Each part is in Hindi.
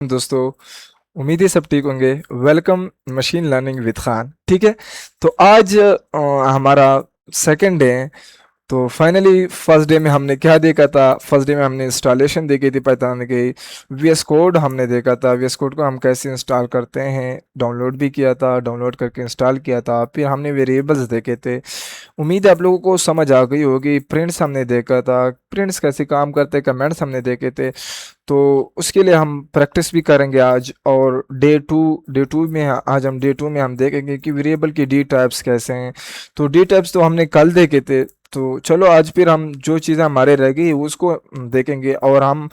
दोस्तों, उम्मीद है सब ठीक होंगे। Welcome machine learning with Khan. ठीक है, तो आज हमारा सेकंड डे है। तो फाइनली फर्स्ट डे में हमने क्या देखा था? फर्स्ट डे में हमने इंस्टॉलेशन देखी थी पाइथन की। वीएस कोड हमने देखा था, वीएस कोड को हम कैसे इंस्टॉल करते हैं, डाउनलोड भी किया था, डाउनलोड करके इंस्टॉल किया था। फिर हमने वेरिएबल्स देखे थे। उम्मीद है आप लोगों को समझ आ गई होगी। प्रिंट्स हमने देखा था, प्रिंट्स कैसे काम करते हैं, कमेंट्स हमने देखे थे। तो उसके लिए हम प्रैक्टिस भी करेंगे आज। और डे टू में आज हम डे टू में हम देखेंगे कि वेरिएबल की डी टाइप्स कैसे हैं। तो डी टाइप्स तो हमने कल देखे थे। तो चलो आज फिर हम जो चीज़ें हमारे रह गई उसको देखेंगे, और हम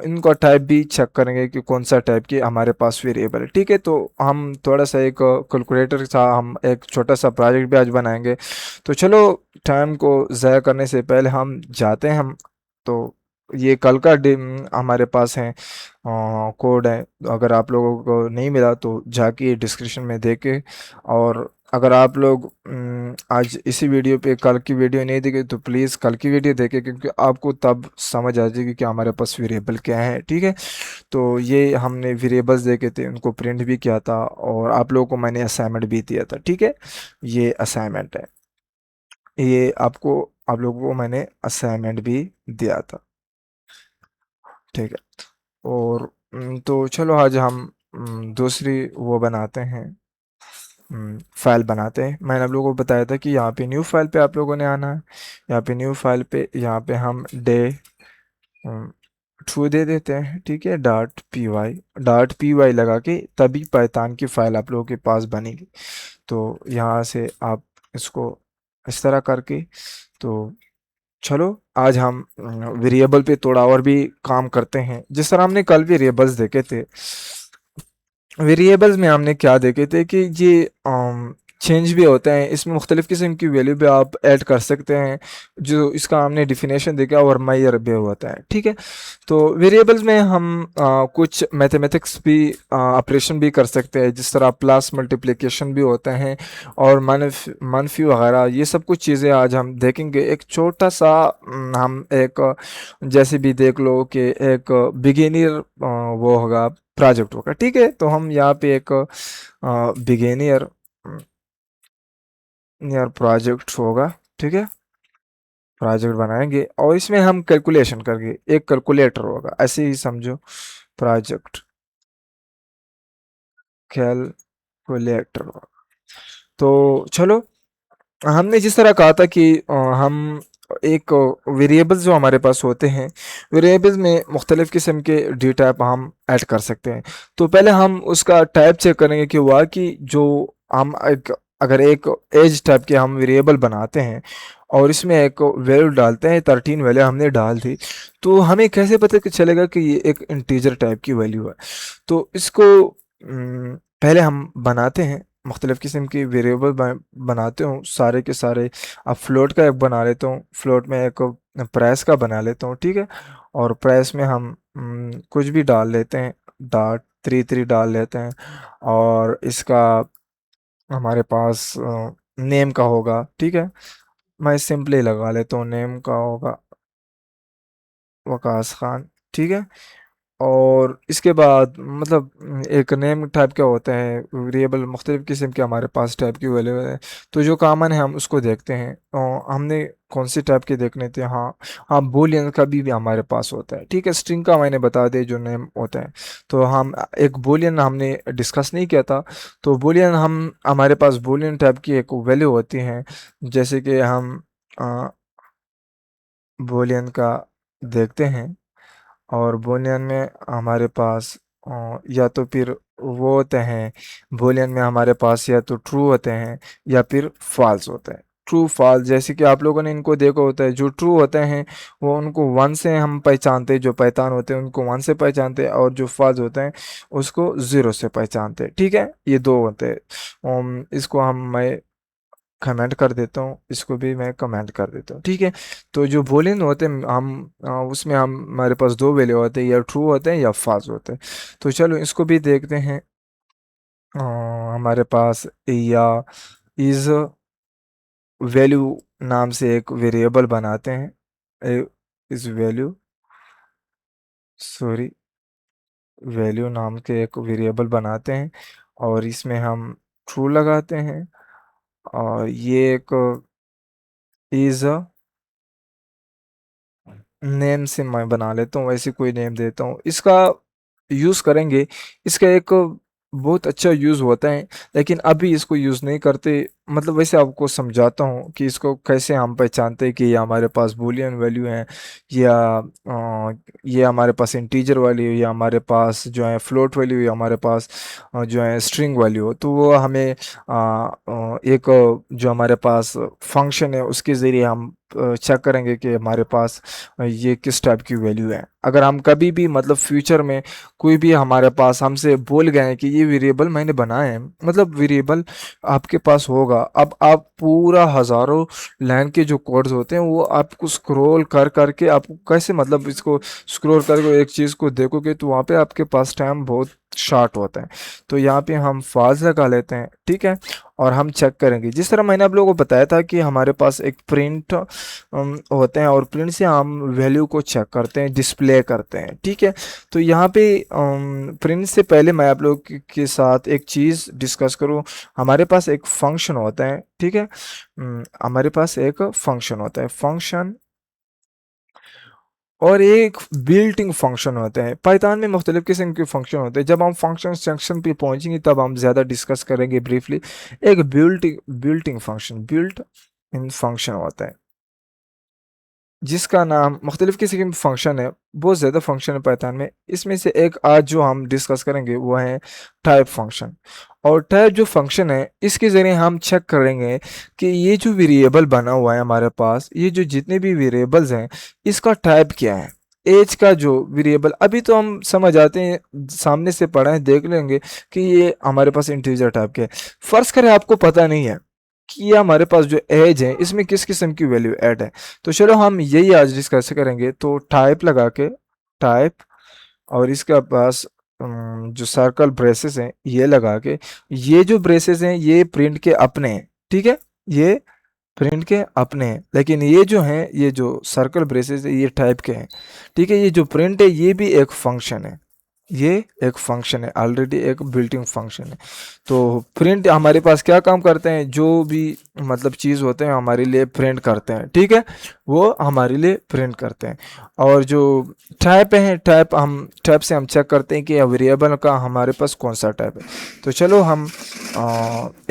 इनका टाइप भी चेक करेंगे कि कौन सा टाइप की हमारे पास वेरिएबल है। ठीक है, तो हम थोड़ा सा एक कैलकुलेटर सा हम एक छोटा सा प्रोजेक्ट भी आज बनाएंगे। तो चलो, टाइम को ज़ाया करने से पहले हम जाते हैं हम। तो ये कल का हमारे पास है कोड है। अगर आप लोगों को नहीं मिला तो जाके डिस्क्रिप्शन में देखे। और अगर आप लोग आज इसी वीडियो पे कल की वीडियो नहीं देखे तो प्लीज़ कल की वीडियो देखें, क्योंकि आपको तब समझ आ जाएगी कि हमारे पास वेरिएबल क्या है। ठीक है, तो ये हमने वेरिएबल्स देखे थे, उनको प्रिंट भी किया था, और आप लोगों को मैंने असाइनमेंट भी दिया था। ठीक है, ये असाइनमेंट है। ये आपको आप लोगों को मैंने असाइनमेंट भी दिया था। ठीक है, और तो चलो आज हम दूसरी वो बनाते हैं। फाइल बनाते हैं। मैंने आप लोगों को बताया था कि यहाँ पे न्यू फाइल पे आप लोगों ने आना है। यहाँ पे न्यू फाइल पे यहाँ पे हम डे टू दे देते हैं। ठीक है, डॉट पी वाई लगा के तभी पाइथन की फाइल आप लोगों के पास बनेगी। तो यहाँ से आप इसको इस तरह करके, तो चलो आज हम वेरिएबल पे थोड़ा और भी काम करते हैं। जिस तरह हमने कल वेरिएबल्स देखे थे, वेरिएबल्स में हमने क्या देखे थे कि ये चेंज भी होते हैं। इसमें मुख्तलिफ़ किस्म की वैल्यू भी आप ऐड कर सकते हैं। जो इसका हमने डिफिनेशन देखा और मायर भी होता है। ठीक है, तो वेरिएबल्स में हम कुछ मैथमेटिक्स भी ऑपरेशन भी कर सकते हैं, जिस तरह प्लस मल्टीप्लिकेशन भी होते हैं, और मनफी वगैरह। ये सब कुछ चीज़ें आज हम देखेंगे। एक छोटा सा हम एक जैसे भी देख लो कि एक बिगिनियर वो होगा, प्रोजेक्ट होगा। ठीक है, तो हम यहाँ पे एक बिगिनियर नियर प्रोजेक्ट होगा। ठीक है, प्रोजेक्ट बनाएंगे और इसमें हम कैलकुलेशन करेंगे। एक कैलकुलेटर होगा, ऐसे ही समझो। प्रोजेक्ट कैलकुलेटर होगा। तो चलो, हमने जिस तरह कहा था कि हम एक वेरिएबल्स जो हमारे पास होते हैं, वेरिएबल्स में मुख्तलिफ़ किस्म के डी टाइप हम ऐड कर सकते हैं। तो पहले हम उसका टाइप चेक करेंगे कि हुआ कि जो हम एक अगर एक एज टाइप के हम वेरिएबल बनाते हैं और इसमें एक वैल्यू डालते हैं, 13 वैल्यू हमने डाल दी, तो हमें कैसे पता कि चलेगा कि ये एक इंटीजर टाइप की वैल्यू है? तो इसको पहले हम बनाते हैं, मुख्तलिफ़ किस्म की वेरिएबल बनाते हूँ सारे के सारे। अब फ्लोट का एक बना लेता हूँ, फ्लोट में एक प्राइस का बना लेता हूँ। ठीक है, और प्राइस में हम कुछ भी डाल लेते हैं, डॉट थ्री थ्री डाल लेते हैं। और इसका हमारे पास नेम का होगा। ठीक है, मैं सिंपली लगा लेता हूँ, नेम का होगा वकास खान। ठीक है, और इसके बाद मतलब एक नेम टाइप का होता है वेरिएबल, मुख्तलिफ़ किस्म के हमारे पास टाइप की वैल्यू है। तो जो कॉमन है हम उसको देखते हैं। हमने कौन सी टाइप के देखने थे? हाँ, हाँ, बूलियन का भी हमारे पास होता है। ठीक है, स्ट्रिंग का मैंने बता दिया जो नेम होता है। तो हम एक बूलियन हमने डिस्कस नहीं किया था। तो बूलियन हम हमारे पास बूलियन टाइप की एक वैल्यू होती है। जैसे कि हम बूलियन का देखते हैं, और बूलियन में हमारे पास या तो फिर वो होते हैं, बूलियन में हमारे पास या तो ट्रू होते हैं या फिर फॉल्स होते हैं। ट्रू फॉल्स जैसे कि आप लोगों ने इनको देखा होता है। जो ट्रू होते हैं वो उनको वन से हम पहचानते हैं, जो पहचान होते हैं उनको वन से पहचानते हैं, और जो फॉल्स होते हैं उसको ज़ीरो से पहचानते हैं। ठीक है, ये दो होते हैं। इसको मैं कमेंट कर देता हूँ, इसको भी मैं कमेंट कर देता हूँ। ठीक है, तो जो बूलियन होते हैं हम उसमें हम हमारे पास दो वैल्यू होते हैं, या ट्रू होते हैं या फॉल्स होते हैं। तो चलो इसको भी देखते हैं। अ, हमारे पास या इज वैल्यू नाम से एक वेरिएबल बनाते हैं। इस वैल्यू, सॉरी, वैल्यू नाम के एक वेरिएबल बनाते हैं और इसमें हम ट्रू लगाते हैं और ये एक इज़ नेम से मैं बना लेता हूँ, वैसे कोई नेम देता हूँ। इसका यूज़ करेंगे, इसका एक बहुत अच्छा यूज़ होता है, लेकिन अभी इसको यूज़ नहीं करते। मतलब वैसे आपको समझाता हूँ कि इसको कैसे हम पहचानते हैं कि ये हमारे पास बूलियन वैल्यू है या ये हमारे पास इंटीजर वैल्यू या हमारे पास जो है फ्लोट वैल्यू या हमारे पास जो है स्ट्रिंग वैल्यू हो। तो वो हमें एक जो हमारे पास फंक्शन है उसके ज़रिए हम चेक करेंगे कि हमारे पास ये किस टाइप की वैल्यू है। अगर हम कभी भी मतलब फ्यूचर में कोई भी हमारे पास हमसे बोल गए हैं कि ये वेरिएबल मैंने बनाया है, मतलब वेरिएबल आपके पास होगा, अब आप पूरा हज़ारों लाइन के जो कोड्स होते हैं वो आपको स्क्रॉल कर करके आपको कैसे मतलब इसको स्क्रॉल करके एक चीज़ को देखोगे तो वहाँ पे आपके पास टाइम बहुत शॉर्ट होता है। तो यहाँ पे हम फॉल्स लगा लेते हैं, ठीक है, और हम चेक करेंगे। जिस तरह मैंने आप लोगों को बताया था कि हमारे पास एक प्रिंट होते हैं और प्रिंट से हम वैल्यू को चेक करते हैं, डिस्प्ले करते हैं, ठीक है। तो यहाँ पे प्रिंट से पहले मैं आप लोग के साथ एक चीज़ डिस्कस करूँ। हमारे पास एक फंक्शन होता है, ठीक है। हमारे पास एक फंक्शन होता है, फंक्शन और एक बिल्ट इन फंक्शन होते हैं। पाइथन में मुख्तलिफ किस्म के फंक्शन होते हैं। जब हम फंक्शन सेक्शन पे पहुंचेंगे तब हम ज़्यादा डिस्कस करेंगे ब्रीफली। एक built in function, built in function होता है जिसका नाम मुख्तलिफ किस्म के फंक्शन है, बहुत ज़्यादा फंक्शन है पाइथन में। इसमें से एक आज जो हम डिस्कस करेंगे वो है टाइप फंक्शन। और टाइप जो फंक्शन है इसके ज़रिए हम चेक करेंगे कि ये जो वेरिएबल बना हुआ है हमारे पास, ये जो जितने भी वेरिएबल्स हैं इसका टाइप क्या है। एज का जो वेरिएबल अभी तो हम समझ आते हैं, सामने से पढ़ा है देख लेंगे कि ये हमारे पास इंटीजर टाइप के है। फर्ज करें आपको पता नहीं है कि ये हमारे पास जो एज है इसमें किस किस्म की वैल्यू ऐड है। तो चलो हम यही आज डिस्कस करेंगे। तो टाइप लगा के, टाइप, और इसके पास जो सर्कल ब्रेसेस हैं ये लगा के, ये जो ब्रेसेस हैं ये प्रिंट के अपने हैं, ठीक है, ये प्रिंट के अपने हैं, लेकिन ये जो हैं ये जो सर्कल ब्रेसेस है ये टाइप के हैं, ठीक है। ये जो प्रिंट है ये भी एक फंक्शन है, ये एक फंक्शन है, ऑलरेडी एक बिल्ट-इन फंक्शन है। तो प्रिंट हमारे पास क्या काम करते हैं, जो भी मतलब चीज़ होते हैं हमारे लिए प्रिंट करते हैं, ठीक है, वो हमारे लिए प्रिंट करते हैं। और जो टाइप है, टाइप हम टाइप से हम चेक करते हैं कि वेरिएबल का हमारे पास कौन सा टाइप है। तो चलो हम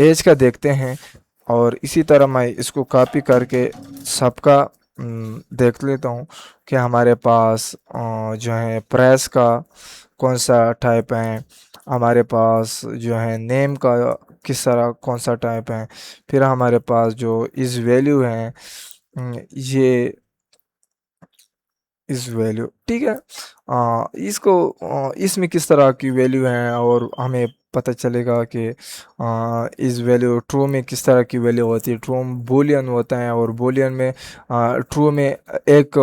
एज का देखते हैं और इसी तरह मैं इसको कॉपी करके सबका देख लेता हूँ कि हमारे पास जो है प्रेस का कौन सा टाइप है, हमारे पास जो है नेम का किस तरह कौन सा टाइप है, फिर हमारे पास जो इस वैल्यू है ये इस वैल्यू, ठीक है। इसको इसमें किस तरह की वैल्यू है और हमें पता चलेगा कि इस वैल्यू ट्रू में किस तरह की वैल्यू होती है। ट्रू बूलियन होता है और बूलियन में ट्रू में एक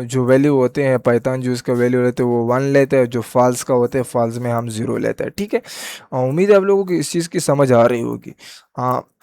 जो वैल्यू होते हैं पाइथन जो इसका वैल्यू लेते हैं वो 1 लेते हैं, जो फॉल्स का होता है फॉल्स में हम 0 लेते हैं, ठीक है। उम्मीद है आप लोगों को इस चीज़ की समझ आ रही होगी।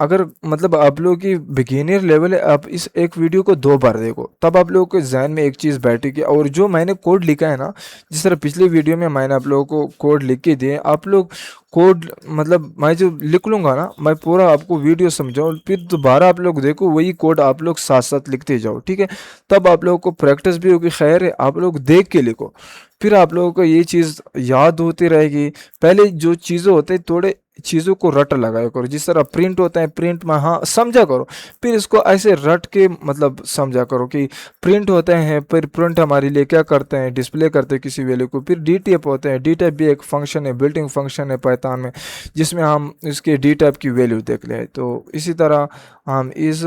अगर मतलब आप लोगों की बिगिनर लेवल है, आप इस एक वीडियो को 2 बार देखो तब आप लोगों के ज़हन में एक चीज़ बैठेगी। और जो मैंने कोड लिखा है ना, जिस तरह पिछली वीडियो में मैंने आप लोगों को कोड लिख के दिए, आप लोग कोड मतलब मैं जो लिख लूँगा ना, मैं पूरा आपको वीडियो समझाऊँ फिर दोबारा आप लोग देखो वही कोड आप लोग साथ साथ लिखते जाओ, ठीक है। तब आप लोगों को प्रैक्टिस भी होगी। खैर है आप लोग देख के लिखो, फिर आप लोगों को ये चीज़ याद होती रहेगी। पहले जो चीज़ें होते हैं थोड़े चीज़ों को रट लगाया करो, जिस तरह प्रिंट होता है प्रिंट में हाँ समझा करो, फिर इसको ऐसे रट के मतलब समझा करो कि प्रिंट होते हैं, फिर प्रिंट हमारे लिए क्या करते हैं, डिस्प्ले करते हैं किसी वैल्यू को। फिर डी टाइप होते हैं, डी टाइप भी एक फंक्शन है, बिल्ट इन फंक्शन है पाइथन में, जिसमें हम इसके डी टाइप की वैल्यू देख लें। तो इसी तरह हम इस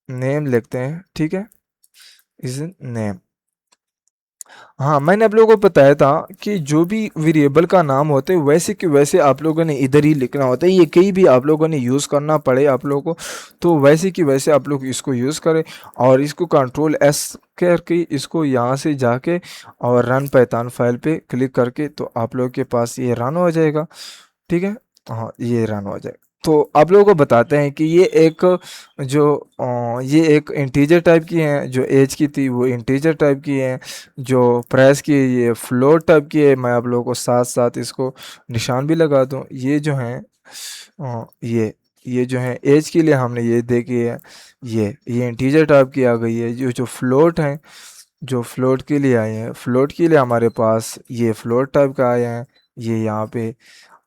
नेम लिखते हैं, ठीक है, इस नेम। हाँ, मैंने आप लोगों को बताया था कि जो भी वेरिएबल का नाम होता है वैसे कि वैसे आप लोगों ने इधर ही लिखना होता है। ये कहीं भी आप लोगों ने यूज़ करना पड़े आप लोगों को तो वैसे कि वैसे आप लोग इसको यूज़ करें और इसको कंट्रोल एस करके इसको यहाँ से जाके और रन पाइथन फाइल पे क्लिक करके तो आप लोगों के पास ये रन हो जाएगा, ठीक है। हाँ, ये रन हो जाएगा। तो आप लोगों को बताते हैं कि ये एक इंटीजर टाइप की है, जो एज की थी वो इंटीजर टाइप की है, जो प्राइस की है ये फ्लोट टाइप की है। मैं आप लोगों को साथ साथ इसको निशान भी लगा दूं। ये जो है अ, ये जो है एज के लिए हमने ये देखी है, ये इंटीजर टाइप की आ गई है। जो जो फ्लोट है, जो फ्लोट के लिए आए हैं, फ्लोट के लिए हमारे पास ये फ्लोट टाइप का आए हैं, ये यहाँ पे।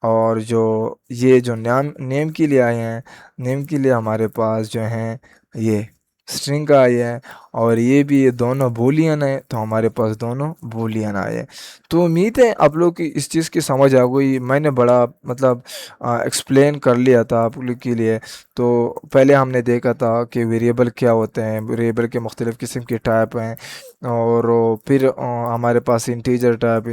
और जो ये जो नाम नेम के लिए आए हैं, नेम के लिए हमारे पास जो हैं ये स्ट्रिंग का आए हैं। और ये भी, ये दोनों बूलियन है, तो हमारे पास दोनों बूलियन आए हैं। तो उम्मीद है आप लोग की इस चीज़ की समझ आ गई। मैंने बड़ा मतलब एक्सप्लेन कर लिया था आप लोग के लिए। तो पहले हमने देखा था कि वेरिएबल क्या होते हैं, वेरिएबल के मुख्तलिफ़ किस्म के टाइप हैं। और फिर हमारे पास इंटीजर टाइप,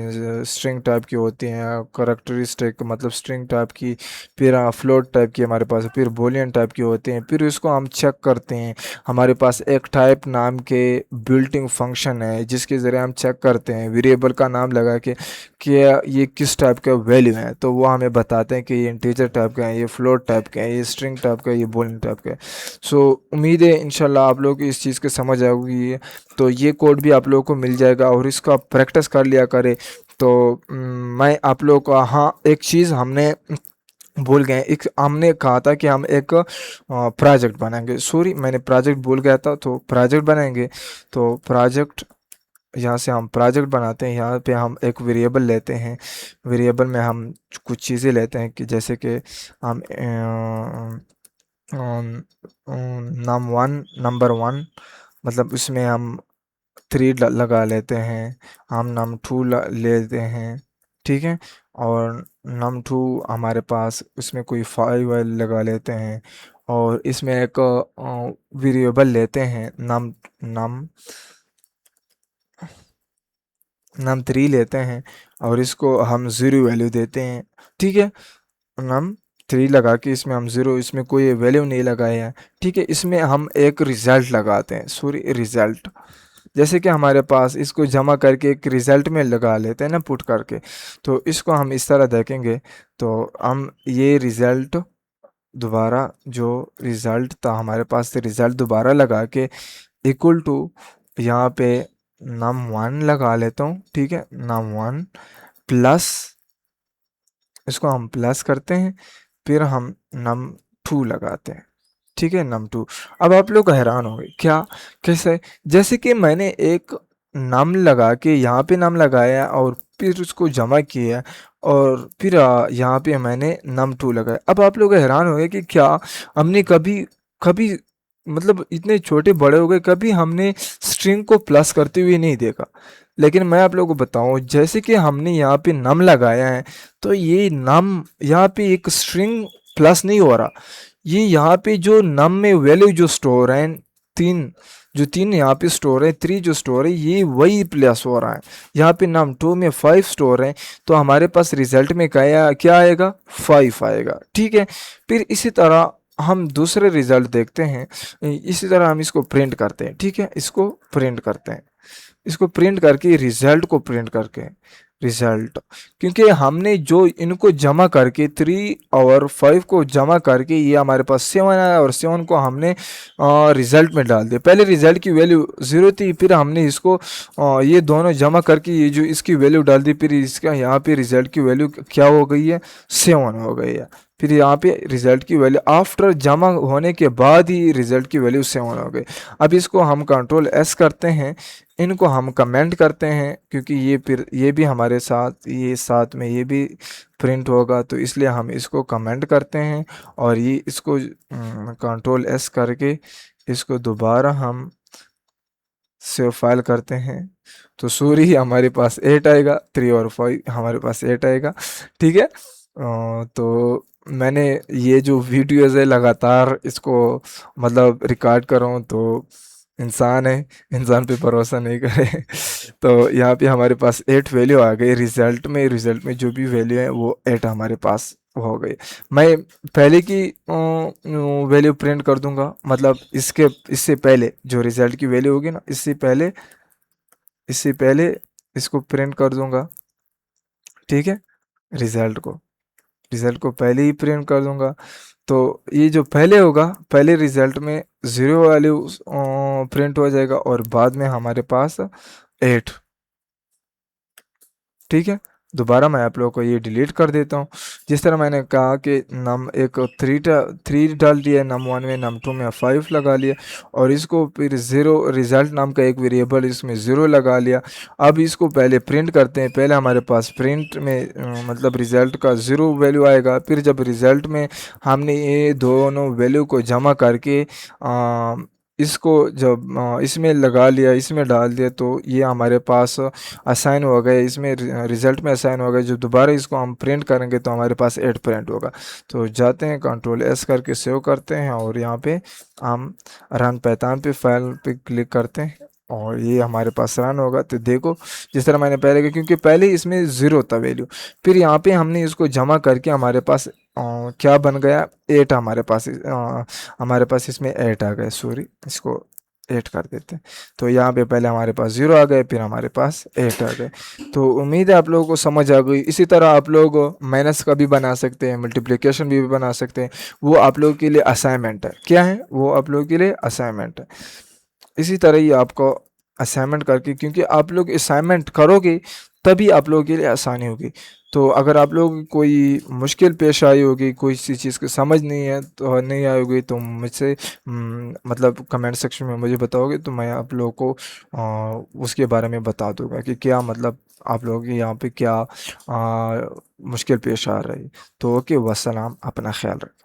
स्ट्रिंग टाइप की होती हैं, करेक्टरिस्टिक मतलब स्ट्रिंग टाइप की। फिर फ्लोट टाइप की हमारे पास, फिर बूलियन टाइप की होते हैं। फिर इसको हम चेक करते हैं। हमारे पास एक टाइप नाम के बिल्टिंग फंक्शन है, जिसके ज़रिए हम चेक करते हैं वेरिएबल का नाम लगा के कि ये किस टाइप का वैल्यू है। तो वो हमें बताते हैं कि ये इंटीजर टाइप का है, ये फ्लोट टाइप का है, ये स्ट्रिंग टाइप का है, ये बूलियन टाइप का है। सो उम्मीद है इंशाल्लाह आप लोग को इस चीज़ की समझ आएगी। तो ये कोड भी आप लोगों को मिल जाएगा और इसको आप प्रैक्टिस कर लिया करें। तो मैं आप लोगों को, हाँ एक चीज़ हमने भूल गए, एक हमने कहा था कि हम एक प्रोजेक्ट बनाएंगे। सॉरी, मैंने प्रोजेक्ट भूल गया था। तो प्रोजेक्ट बनाएंगे, तो प्रोजेक्ट यहाँ से हम प्रोजेक्ट बनाते हैं। यहाँ पे हम एक वेरिएबल लेते हैं, वेरिएबल में हम कुछ चीज़ें लेते हैं कि जैसे कि हम नम वन, नंबर वन, मतलब उसमें हम थ्री लगा लेते हैं। हम नम टू लेते हैं, ठीक है। और नम टू हमारे पास उसमें कोई फाइव लगा लेते हैं। और इसमें एक वेरिएबल लेते हैं नम नम नम थ्री लेते हैं, और इसको हम ज़ीरो वैल्यू देते हैं, ठीक है। नम थ्री लगा के इसमें हम ज़ीरो, इसमें कोई वैल्यू नहीं लगाए हैं, ठीक है। इसमें हम एक रिज़ल्ट लगाते हैं, सॉरी रिज़ल्ट। जैसे कि हमारे पास इसको जमा करके एक रिज़ल्ट में लगा लेते हैं ना, पुट करके। तो इसको हम इस तरह देखेंगे। तो हम ये रिज़ल्ट दोबारा, जो रिज़ल्ट था हमारे पास से, रिज़ल्ट दोबारा लगा के इक्वल टू यहाँ पे नम वन लगा लेता हूँ, ठीक है। नम वन प्लस, इसको हम प्लस करते हैं, फिर हम नम टू लगाते हैं, ठीक है, नम टू। अब आप लोग हैरान होंगे क्या, कैसे? जैसे कि मैंने एक नाम लगा के यहाँ पे नाम लगाया और फिर उसको जमा किया, और फिर यहाँ पे मैंने नम टू लगाया। अब आप लोग हैरान होंगे कि क्या हमने कभी कभी मतलब इतने छोटे बड़े हो गए, कभी हमने स्ट्रिंग को प्लस करते हुए नहीं देखा। लेकिन मैं आप लोगों को बताऊं, जैसे कि हमने यहाँ पे नम लगाया है, तो ये नम यहाँ पे एक स्ट्रिंग प्लस नहीं हो रहा। ये यहाँ पे जो नम में वैल्यू जो स्टोर है, तीन, जो तीन यहाँ पे स्टोर है, थ्री जो स्टोर है, ये वही प्लस हो रहा है। यहाँ पे नम टू में फाइव स्टोर है, तो हमारे पास रिजल्ट में क्या क्या आएगा, फाइव आएगा, ठीक है। फिर इसी तरह हम दूसरे रिजल्ट देखते हैं। इसी तरह हम इसको प्रिंट करते हैं, ठीक है, इसको प्रिंट करते हैं, इसको प्रिंट करके रिजल्ट को प्रिंट करके रिजल्ट, क्योंकि हमने जो इनको जमा करके थ्री और फाइव को जमा करके ये हमारे पास सेवन आया, और सेवन को हमने रिजल्ट में डाल दिया। पहले रिजल्ट की वैल्यू ज़ीरो थी, फिर हमने इसको ये दोनों जमा करके ये जो इसकी वैल्यू डाल दी, फिर इसका यहाँ पे रिजल्ट की वैल्यू क्या हो गई है, सेवन हो गई है। फिर यहाँ पे रिजल्ट की वैल्यू आफ्टर जमा होने के बाद ही रिजल्ट की वैल्यू सेवन हो गई। अब इसको हम कंट्रोल एस करते हैं, इनको हम कमेंट करते हैं, क्योंकि ये फिर ये भी हमारे साथ, ये साथ में ये भी प्रिंट होगा, तो इसलिए हम इसको कमेंट करते हैं। और ये इसको कंट्रोल एस करके इसको दोबारा हम सेव फाइल करते हैं। तो सूरी हमारे पास एट आएगा, थ्री और फाइव हमारे पास एट आएगा, ठीक है। तो मैंने ये जो वीडियोज़ है लगातार इसको मतलब रिकॉर्ड कर रहा हूँ, तो इंसान है, इंसान पे भरोसा नहीं करे। तो यहाँ पे हमारे पास एट वैल्यू आ गई रिजल्ट में, रिजल्ट में जो भी वैल्यू है वो एट हमारे पास हो गई। मैं पहले की वैल्यू प्रिंट कर दूंगा, मतलब इसके इससे पहले जो रिजल्ट की वैल्यू होगी ना, इससे पहले इसको प्रिंट कर दूंगा, ठीक है, रिजल्ट को। रिजल्ट को पहले ही प्रिंट कर दूंगा। तो ये जो पहले होगा, पहले रिजल्ट में 0 वैल्यू प्रिंट हो जाएगा और बाद में हमारे पास 8। ठीक है, दोबारा मैं आप लोगों को ये डिलीट कर देता हूँ। जिस तरह मैंने कहा कि नम एक 3 डाल दिया, num1 में, num2 में 5 लगा लिया, और इसको फिर 0 रिजल्ट नाम का एक वेरिएबल इसमें 0 लगा लिया। अब इसको पहले प्रिंट करते हैं। पहले हमारे पास प्रिंट में मतलब रिजल्ट का 0 वैल्यू आएगा, फिर जब रिजल्ट में हमने ये दोनों वैल्यू को जमा करके इसको जब इसमें लगा लिया, इसमें डाल दिया, तो ये हमारे पास असाइन हो गए, इसमें रिजल्ट में असाइन हो गए। जब दोबारा इसको हम प्रिंट करेंगे तो हमारे पास 8 प्रिंट होगा। तो जाते हैं, कंट्रोल एस करके सेव करते हैं, और यहाँ पे हम रन पैतान पे फाइल पे क्लिक करते हैं, और ये हमारे पास रन होगा। तो देखो, जिस तरह मैंने पहले, क्योंकि पहले इसमें 0 था वैल्यू, फिर यहाँ पे हमने इसको जमा करके हमारे पास क्या बन गया, 8 हमारे पास इसमें 8 आ गए। सॉरी, इसको 8 कर देते हैं। तो यहाँ पे पहले हमारे पास 0 आ गए, फिर हमारे पास 8 आ गए। तो उम्मीद है आप लोगों को समझ आ गई। इसी तरह आप लोग माइनस का भी बना सकते हैं, मल्टीप्लिकेशन भी बना सकते हैं। वो आप लोगों के लिए असाइनमेंट है। क्या है वो? आप लोगों के लिए असाइनमेंट है। इसी तरह ही आपको असाइनमेंट करके, क्योंकि आप लोग असाइनमेंट करोगे तभी आप लोगों के लिए आसानी होगी। तो अगर आप लोग कोई मुश्किल पेश आई होगी, कोई सी चीज़ की समझ नहीं है तो नहीं आई होगी, तो मुझसे मतलब कमेंट सेक्शन में मुझे बताओगे, तो मैं आप लोगों को उसके बारे में बता दूंगा कि क्या मतलब आप लोगों के यहाँ पे क्या मुश्किल पेश आ रही है। तो ओके, वस्सलाम, अपना ख्याल रखें।